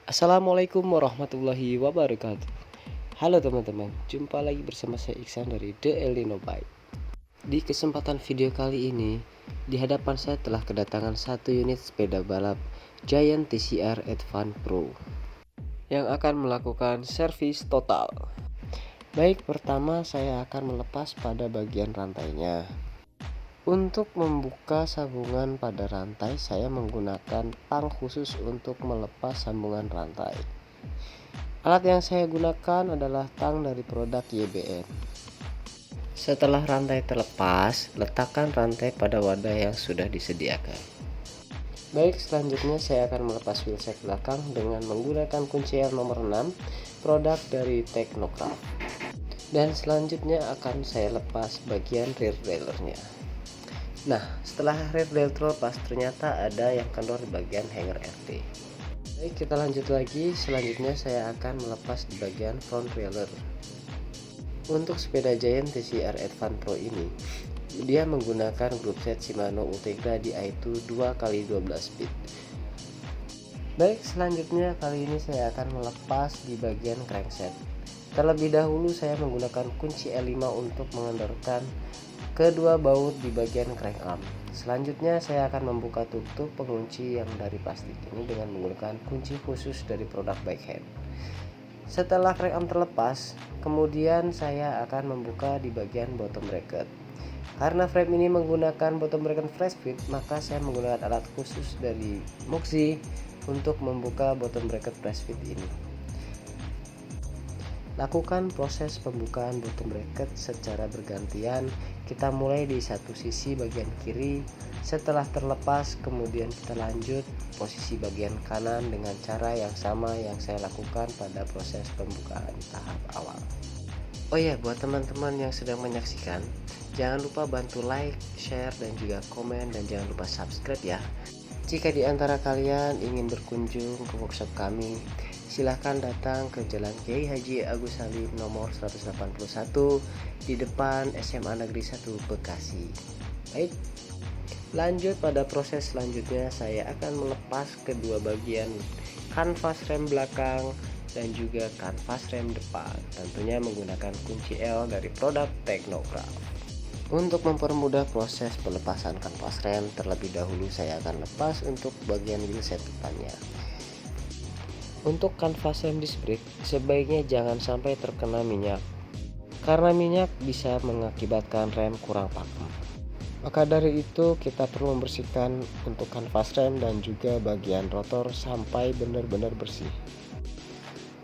Assalamualaikum warahmatullahi wabarakatuh. Halo teman-teman, jumpa lagi bersama saya Iksan dari The Eldino Bike. Di kesempatan video kali ini, di hadapan saya telah kedatangan satu unit sepeda balap Giant TCR Advance Pro yang akan melakukan servis total. Baik, pertama saya akan melepas pada bagian rantainya. Untuk membuka sambungan pada rantai, saya menggunakan tang khusus untuk melepas sambungan rantai. Alat yang saya gunakan adalah tang dari produk YBN. Setelah rantai terlepas, letakkan rantai pada wadah yang sudah disediakan. Baik, selanjutnya saya akan melepas wheelset belakang dengan menggunakan kunci L nomor 6 produk dari Technocraft. Dan selanjutnya akan saya lepas bagian rear derailleur-nya. Nah, setelah rear derailleur terlepas, ternyata ada yang kendor di bagian hanger RT. Baik, kita lanjut lagi. Selanjutnya saya akan melepas di bagian front derailleur. Untuk sepeda Giant TCR Advance Pro ini, dia menggunakan grup set Shimano Ultegra Di2 2x12 speed. Baik, selanjutnya kali ini saya akan melepas di bagian crankset. Terlebih dahulu saya menggunakan kunci L5 untuk mengendorkan kedua baut di bagian crank arm. Selanjutnya saya akan membuka tutup pengunci yang dari plastik ini dengan menggunakan kunci khusus dari produk Bikehand. Setelah crank arm terlepas, kemudian saya akan membuka di bagian bottom bracket. Karena frame ini menggunakan bottom bracket flash fit, maka saya menggunakan alat khusus dari Muxi untuk membuka bottom bracket flash fit ini. Lakukan proses pembukaan bottom bracket secara bergantian. Kita mulai di satu sisi bagian kiri. Setelah terlepas, kemudian kita lanjut posisi bagian kanan dengan cara yang sama yang saya lakukan pada proses pembukaan tahap awal. Oh ya, buat teman-teman yang sedang menyaksikan, jangan lupa bantu like, share, dan juga komen, dan jangan lupa subscribe ya. Jika di antara kalian ingin berkunjung ke workshop kami, silahkan datang ke Jalan Kiai Haji Agus Salim nomor 181 di depan SMA Negeri 1 Bekasi. Baik, lanjut pada proses selanjutnya, saya akan melepas kedua bagian kanvas rem belakang dan juga kanvas rem depan, tentunya menggunakan kunci L dari produk Technocraft. Untuk mempermudah proses pelepasan kanvas rem, terlebih dahulu saya akan lepas untuk bagian wheelset depannya. Untuk kanvas rem disc brake, sebaiknya jangan sampai terkena minyak, karena minyak bisa mengakibatkan rem kurang pakem. Maka dari itu kita perlu membersihkan untuk kanvas rem dan juga bagian rotor sampai benar-benar bersih.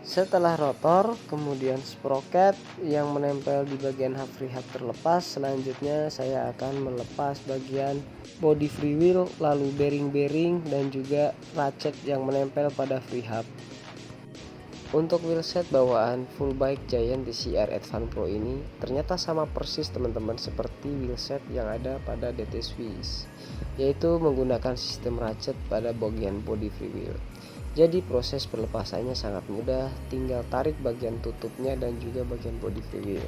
Setelah rotor, kemudian sprocket yang menempel di bagian hub free hub terlepas. Selanjutnya saya akan melepas bagian body freewheel, lalu bearing-bearing dan juga ratchet yang menempel pada free hub. Untuk wheelset bawaan full bike Giant TCR Advance Pro ini ternyata sama persis teman-teman seperti wheelset yang ada pada DT Swiss, yaitu menggunakan sistem ratchet pada bagian body freewheel. Jadi proses pelepasannya sangat mudah, tinggal tarik bagian tutupnya dan juga bagian body freewheel.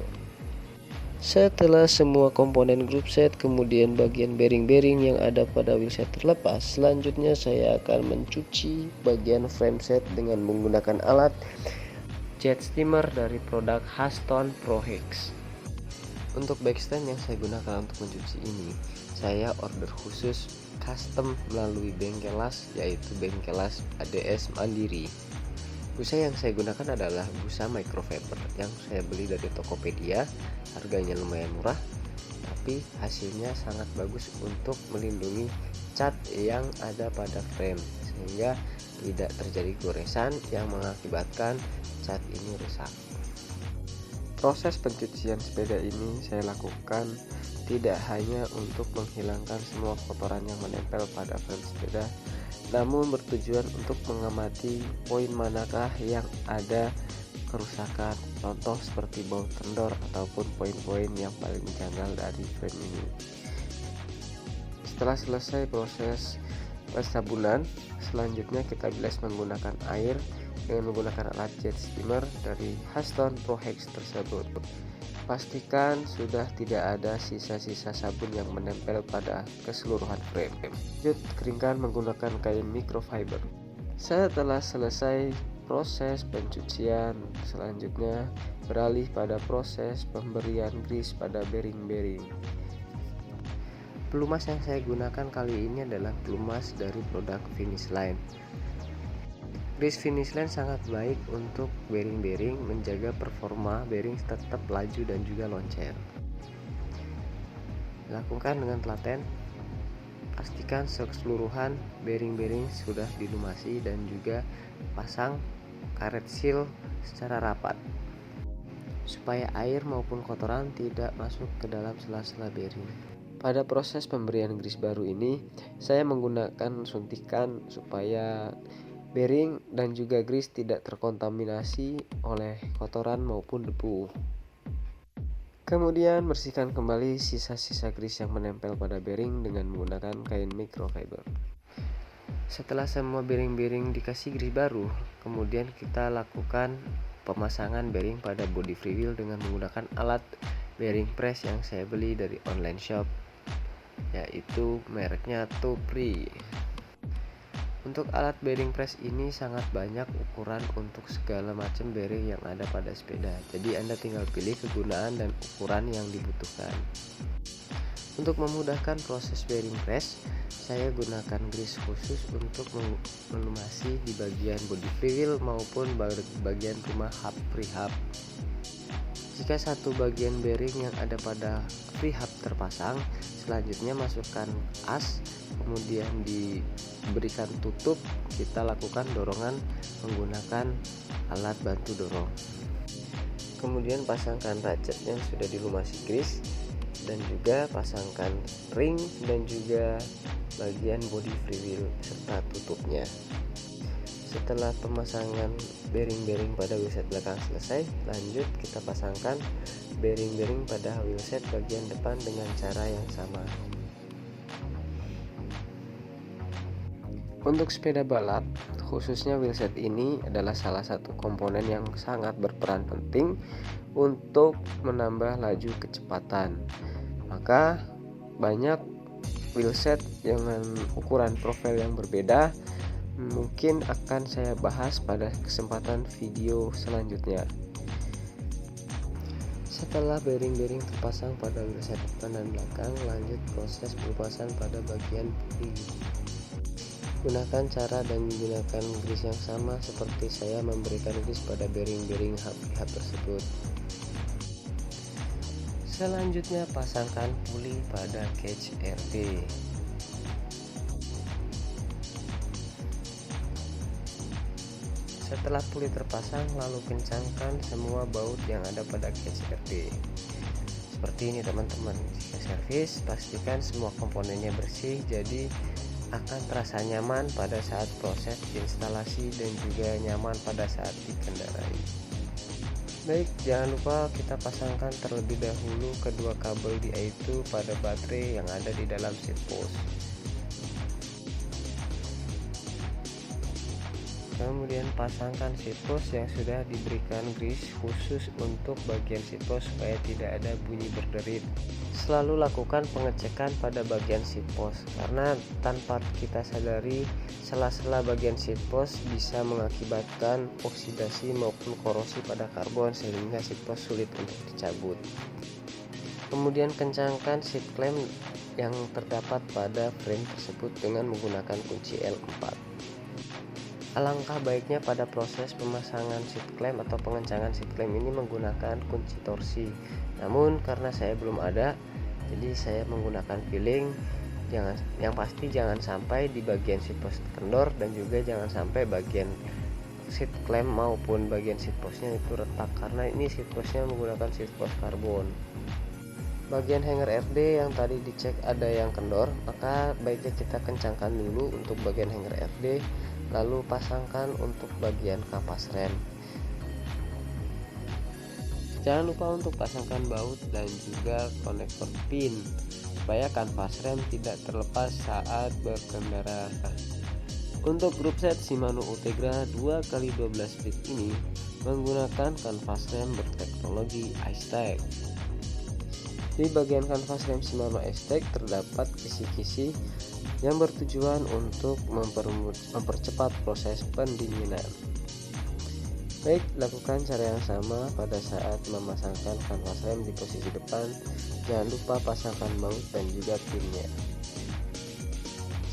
Setelah semua komponen group set kemudian bagian bearing-bearing yang ada pada wheelset terlepas, selanjutnya saya akan mencuci bagian frame set dengan menggunakan alat jet steamer dari produk Haston Pro Hex. Untuk backstand yang saya gunakan untuk mencuci ini, saya order khusus custom melalui bengkel las, yaitu bengkel las ADS Mandiri. Busa yang saya gunakan adalah busa microfiber yang saya beli dari Tokopedia. Harganya lumayan murah, tapi hasilnya sangat bagus untuk melindungi cat yang ada pada frame, sehingga tidak terjadi goresan yang mengakibatkan cat ini rusak. Proses pencucian sepeda ini saya lakukan tidak hanya untuk menghilangkan semua kotoran yang menempel pada frame sepeda, namun bertujuan untuk mengamati poin manakah yang ada kerusakan, contoh seperti baut kendor ataupun poin-poin yang paling janggal dari frame ini. Setelah selesai proses pensabunan, selanjutnya kita bilas menggunakan air dengan menggunakan alat jet steamer dari Haston Pro Hex tersebut. Pastikan sudah tidak ada sisa-sisa sabun yang menempel pada keseluruhan frame. Lanjut, keringkan menggunakan kain microfiber. Setelah selesai proses pencucian, selanjutnya beralih pada proses pemberian grease pada bearing-bearing. Pelumas yang saya gunakan kali ini adalah pelumas dari produk Finish Line. Grease Finish Line sangat baik untuk bearing-bearing, menjaga performa bearing tetap laju dan juga loncer. Lakukan dengan telaten. Pastikan keseluruhan bearing-bearing sudah dilumasi dan juga pasang karet seal secara rapat supaya air maupun kotoran tidak masuk ke dalam sela-sela bearing. Pada proses pemberian grease baru ini, saya menggunakan suntikan supaya bearing dan juga grease tidak terkontaminasi oleh kotoran maupun debu. Kemudian bersihkan kembali sisa-sisa grease yang menempel pada bearing dengan menggunakan kain microfiber. Setelah semua bearing-bearing dikasih grease baru, kemudian kita lakukan pemasangan bearing pada body freewheel dengan menggunakan alat bearing press yang saya beli dari online shop, yaitu mereknya Tupri. Untuk alat bearing press ini sangat banyak ukuran untuk segala macam bearing yang ada pada sepeda. Jadi Anda tinggal pilih kegunaan dan ukuran yang dibutuhkan. Untuk memudahkan proses bearing press, saya gunakan grease khusus untuk melumasi di bagian body freewheel maupun bagian rumah hub prehab. Jika satu bagian bearing yang ada pada prehab terpasang, selanjutnya masukkan as, kemudian diberikan tutup. Kita lakukan dorongan menggunakan alat bantu dorong. Kemudian pasangkan ratchet yang sudah dilumasi grease dan juga pasangkan ring dan juga bagian body freewheel serta tutupnya. Setelah pemasangan bearing-bearing pada wheelset belakang selesai, lanjut kita pasangkan bearing-bearing pada wheelset bagian depan dengan cara yang sama. Untuk sepeda balap, khususnya wheelset ini adalah salah satu komponen yang sangat berperan penting untuk menambah laju kecepatan. Maka banyak wheelset dengan ukuran profil yang berbeda mungkin akan saya bahas pada kesempatan video selanjutnya. Setelah bearing-bearing terpasang pada wheelset depan dan belakang, lanjut proses pelepasan pada bagian bodi. Gunakan cara dan menggunakan grease yang sama seperti saya memberikan grease pada bearing-bearing hub tersebut. Selanjutnya pasangkan puli pada cage RD. Setelah puli terpasang, lalu kencangkan semua baut yang ada pada cage RD. Seperti ini teman-teman. Jika servis, pastikan semua komponennya bersih, jadi akan terasa nyaman pada saat proses instalasi dan juga nyaman pada saat dikendarai. Baik, jangan lupa kita pasangkan terlebih dahulu kedua kabel dia itu pada baterai yang ada di dalam seat post. Kemudian pasangkan seat post yang sudah diberikan grease khusus untuk bagian seat post supaya tidak ada bunyi berderit. Selalu lakukan pengecekan pada bagian seat post karena tanpa kita sadari sela-sela bagian seat post bisa mengakibatkan oksidasi maupun korosi pada karbon sehingga seat post sulit untuk dicabut. Kemudian kencangkan seat clamp yang terdapat pada frame tersebut dengan menggunakan kunci L4. Alangkah baiknya pada proses pemasangan seat clamp atau pengencangan seat clamp ini menggunakan kunci torsi. Namun karena saya belum ada, jadi saya menggunakan feeling. Yang pasti jangan sampai di bagian seat post kendor dan juga jangan sampai bagian seat clamp maupun bagian seat postnya itu retak karena ini seat postnya menggunakan seat post karbon. Bagian hanger RD yang tadi dicek ada yang kendor, maka baiknya kita kencangkan dulu untuk bagian hanger RD, lalu pasangkan untuk bagian kapas rem. Jangan lupa untuk pasangkan baut dan juga konektor pin supaya kanvas rem tidak terlepas saat berkendara. Untuk grup set Shimano Ultegra 2x12 speed ini menggunakan kanvas rem berteknologi Ice-Tech. Di bagian kanvas rem Shimano S-Tech terdapat kisi-kisi yang bertujuan untuk mempercepat proses pendinginan. Baik, lakukan cara yang sama pada saat memasangkan kanvas rem di posisi depan. Jangan lupa pasangkan baut dan juga pinnya.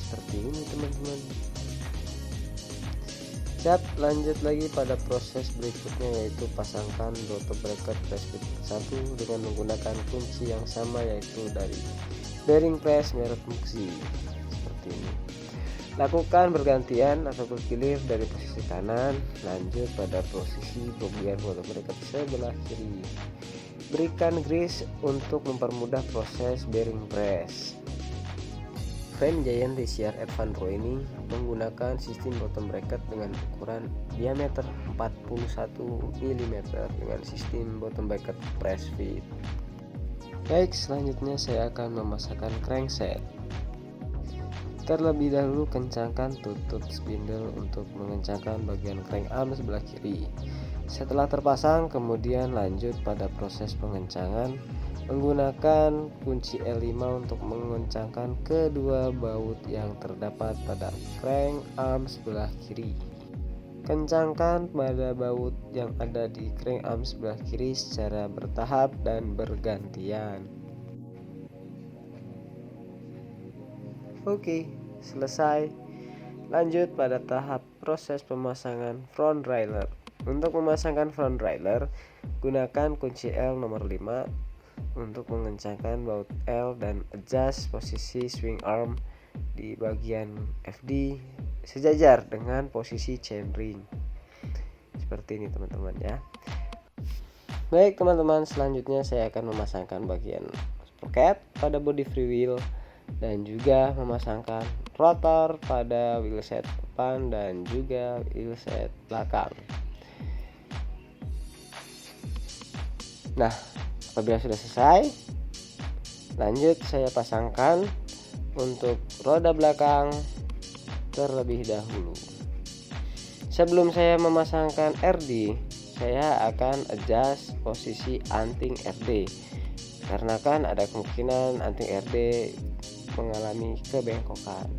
Seperti ini teman-teman. Siap, lanjut lagi pada proses berikutnya, yaitu pasangkan bottom bracket press fit 1 dengan menggunakan kunci yang sama, yaitu dari bearing press merek Muxi. Seperti ini. Lakukan bergantian atau bergilir dari posisi kanan, lanjut pada posisi bagian bottom bracket sebelah kiri. Berikan grease untuk mempermudah proses bearing press. Frame Giant DCR Advance Pro ini menggunakan sistem bottom bracket dengan ukuran diameter 41 mm dengan sistem bottom bracket press fit. Baik, selanjutnya saya akan memasangkan crankset. Terlebih dahulu kencangkan tutup spindle untuk mengencangkan bagian crank arm sebelah kiri. Setelah terpasang, kemudian lanjut pada proses pengencangan menggunakan kunci L5 untuk mengencangkan kedua baut yang terdapat pada crank arm sebelah kiri. Kencangkan pada baut yang ada di crank arm sebelah kiri secara bertahap dan bergantian. Oke, selesai. Lanjut pada tahap proses pemasangan front trailer. Untuk memasangkan front trailer, gunakan kunci L nomor 5 untuk mengencangkan baut L dan adjust posisi swing arm di bagian FD sejajar dengan posisi chainring. Seperti ini teman-teman ya. Baik teman-teman, selanjutnya saya akan memasangkan bagian sprocket pada body freewheel dan juga memasangkan rotor pada wheelset depan dan juga wheelset belakang. Nah, apabila sudah selesai, lanjut saya pasangkan untuk roda belakang terlebih dahulu. Sebelum saya memasangkan RD, saya akan adjust posisi anting RD, karena kan ada kemungkinan anting RD mengalami kebengkokan.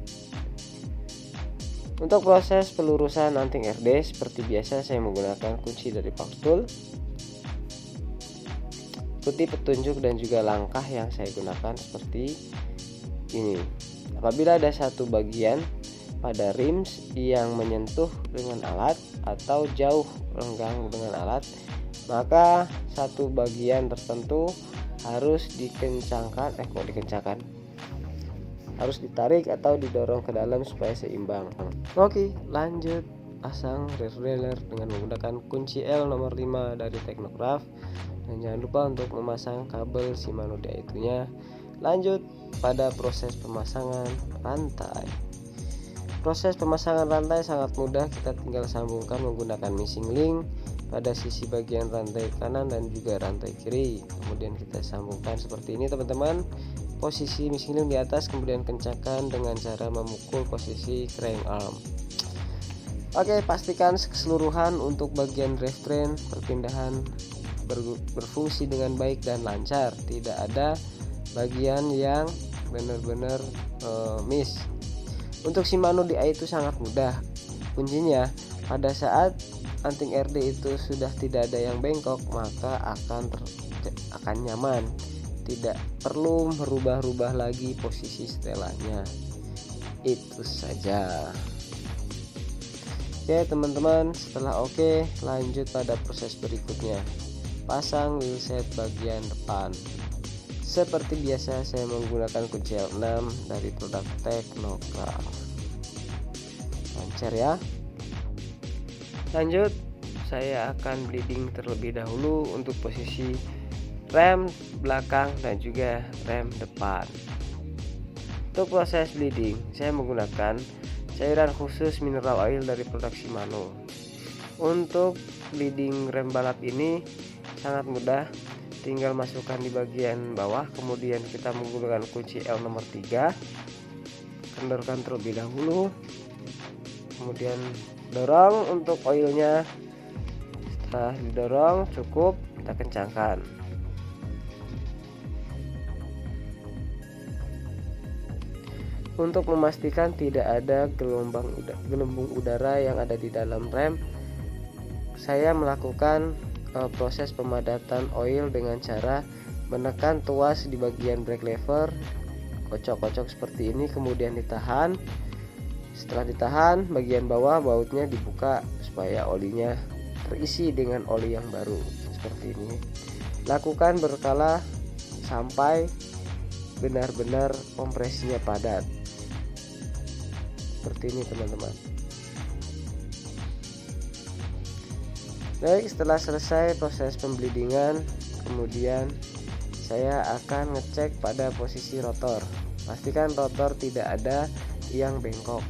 Untuk proses pelurusan anting RD, seperti biasa saya menggunakan kunci dari power tool. Ikuti petunjuk dan juga langkah yang saya gunakan seperti ini. Apabila ada satu bagian pada rims yang menyentuh dengan alat atau jauh renggang dengan alat, maka satu bagian tertentu harus harus ditarik atau didorong ke dalam supaya seimbang. Oke, lanjut pasang rear derailleur dengan menggunakan kunci L nomor 5 dari Technocraft. Dan jangan lupa untuk memasang kabel Shimano DI2-nya. Lanjut pada proses pemasangan rantai. Proses pemasangan rantai sangat mudah, kita tinggal sambungkan menggunakan missing link pada sisi bagian rantai kanan dan juga rantai kiri. Kemudian kita sambungkan seperti ini teman-teman. Posisi missing link di atas, kemudian kencangkan dengan cara memukul posisi crank arm. Oke, pastikan keseluruhan untuk bagian drivetrain perpindahan berfungsi dengan baik dan lancar, tidak ada bagian yang benar-benar miss. Untuk Shimano DI itu sangat mudah. Kuncinya pada saat anting RD itu sudah tidak ada yang bengkok, maka akan nyaman, tidak perlu merubah-rubah lagi posisi setelahnya. Itu saja. Oke teman-teman, setelah oke, lanjut pada proses berikutnya. Pasang wheelset bagian depan. Seperti biasa saya menggunakan kunci L6 dari produk Technocraft. Lancar ya. Lanjut, saya akan bleeding terlebih dahulu untuk posisi rem belakang dan juga rem depan. Untuk proses bleeding, saya menggunakan cairan khusus mineral oil dari produk Shimano. Untuk bleeding rem balap ini sangat mudah, tinggal masukkan di bagian bawah, kemudian kita menggunakan kunci L nomor 3, kendorkan terlebih dahulu, kemudian dorong untuk oilnya. Setelah didorong cukup, kita kencangkan. Untuk memastikan tidak ada gelembung udara yang ada di dalam rem, saya melakukan proses pemadatan oil dengan cara menekan tuas di bagian brake lever, kocok-kocok seperti ini, kemudian ditahan. Setelah ditahan, bagian bawah bautnya dibuka supaya olinya terisi dengan oli yang baru seperti ini. Lakukan berkala sampai benar-benar kompresinya padat seperti ini teman-teman. Baik, setelah selesai proses pembleedingan, kemudian saya akan ngecek pada posisi rotor. Pastikan rotor tidak ada yang bengkok.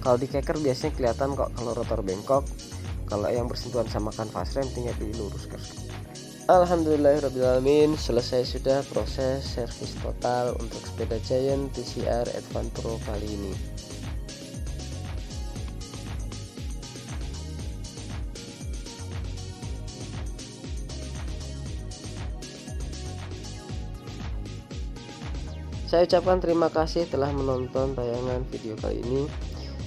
Kalau di keker biasanya kelihatan kok kalau rotor bengkok. Kalau yang bersentuhan sama kanvas rem tinggal diluruskan. Alhamdulillahirrabbilalamin, selesai sudah proses servis total untuk sepeda Giant TCR Advance Pro kali ini. Saya ucapkan terima kasih telah menonton tayangan video kali ini.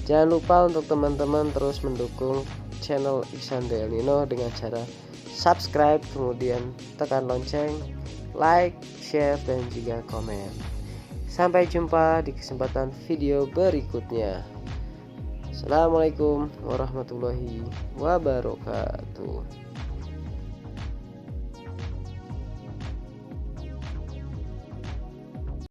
Jangan lupa untuk teman-teman terus mendukung channel Iksan Del Nino dengan cara subscribe, kemudian tekan lonceng, like, share, dan juga komen. Sampai jumpa di kesempatan video berikutnya. Assalamualaikum warahmatullahi wabarakatuh.